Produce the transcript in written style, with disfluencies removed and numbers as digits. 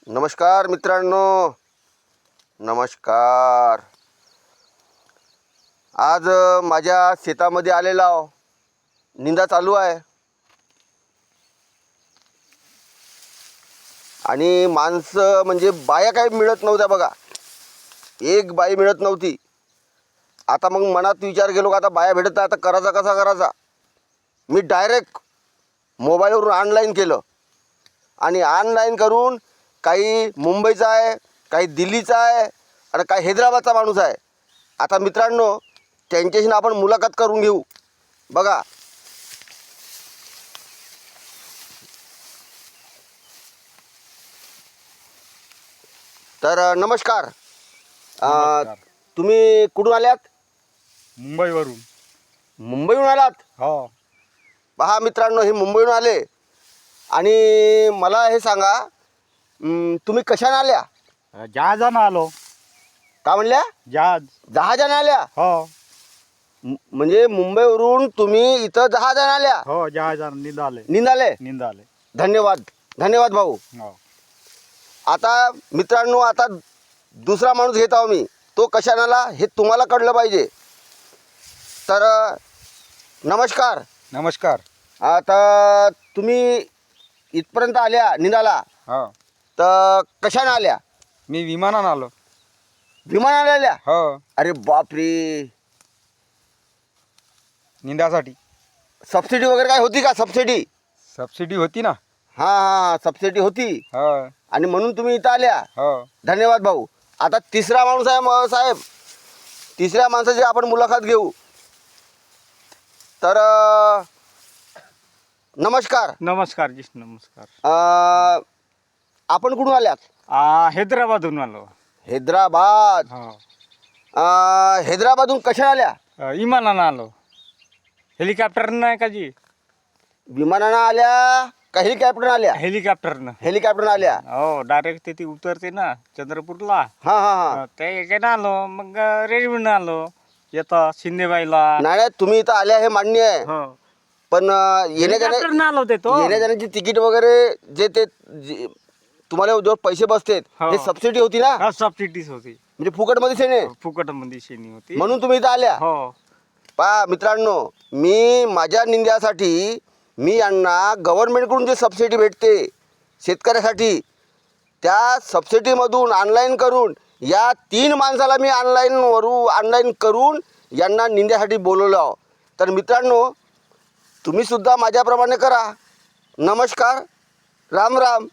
नमस्कार मित्रांनो, नमस्कार. आज माझ्या शेतामध्ये आलेलो आहो. निंदा चालू आहे आणि माणसं म्हणजे बाया काही मिळत नव्हत्या बघा. एक बाई मिळत नव्हती. आता मग मनात विचार केलो का आता बाया भेटत आता करायचा कसा करायचा. मी डायरेक्ट मोबाईलवरून ऑनलाईन केलं आणि ऑनलाईन करून काही मुंबईचा आहे, काही दिल्लीचा आहे आणि काही हैदराबादचा माणूस आहे. आता मित्रांनो त्यांच्याशी आपण मुलाखत करून घेऊ. बघा तर नमस्कार. तुम्ही कुठून आल्यात? मुंबईवरून. मुंबईहून आलात? हो. पहा मित्रांनो, हे मुंबईहून आले आणि मला हे सांगा, तुम्ही कशाने आल्या? जहाजानं आलो. का म्हणल्या? जहाजाने आल्या? हो म्हणजे मुंबईवरून तुम्ही इथं जहाजाने आल्या? हो, जहाजानं निंदाले. निंदाले. धन्यवाद धन्यवाद भाऊ. हो. आता मित्रांनो, आता दुसरा माणूस घेत आहो मी. तो कशाने आला हे तुम्हाला कळलं पाहिजे. तर नमस्कार. नमस्कार. आता तुम्ही इथपर्यंत आल्या निंदाला, हो, तर कशाने आल्या? मी विमानानं आलो. विमानाने आल्या? हो, अरे बापरे. निंदासाठी. सबसिडी वगैरे काय होती का? सबसिडी होती ना. हां हां, सबसिडी होती हो आणि म्हणून तुम्ही इथं आल्या. हो. धन्यवाद भाऊ. आता तिसरा माणूस आहे साहेब. तिसऱ्या माणसाची आपण मुलाखत घेऊ. तर नमस्कार. नमस्कार जी, नमस्कार. आपण कुठून आल्यात? हैदराबादहून आलो. हैदराबाद. हो. हैदराबादहून कशा आल्या? विमानानं आलो. हेलिकॉप्टरनं नाही का जी? विमानानं आल्या का हेलिकॉप्टरनं आल्या? हेलिकॉप्टरनं. हेलिकॉप्टरनं आल्या. हो, डायरेक्ट ते ती उतरते ना चंद्रपूरला. हां हां हां. ते याच्यानं आलो. मग रेल्वेनं आलो. येतं शिंदेबाईला. नाही नाही, तुम्ही इथं आल्या हे मान्य आहे, हो. पण येण्याच्या हेलिकॉप्टरनं आलो ते तो. जाण्याची तिकीट वगैरे तुम्हाला जो पैसे बसतात हो. हे सबसिडी होती ना? हा, सबसिडीज होती. म्हणजे फुकटमध्ये शेणे, फुकटमध्ये शेणी होती. म्हणून तुम्ही इथं आल्या. हो. पहा मित्रांनो, मी माझ्या निंद्यासाठी मी यांना गव्हर्नमेंटकडून जे सबसिडी भेटते शेतकऱ्यासाठी, त्या सबसिडीमधून ऑनलाईन करून या 3 माणसाला मी ऑनलाईन करून यांना निंद्यासाठी बोलवलं. तर मित्रांनो तुम्हीसुद्धा माझ्याप्रमाणे करा. नमस्कार, राम राम.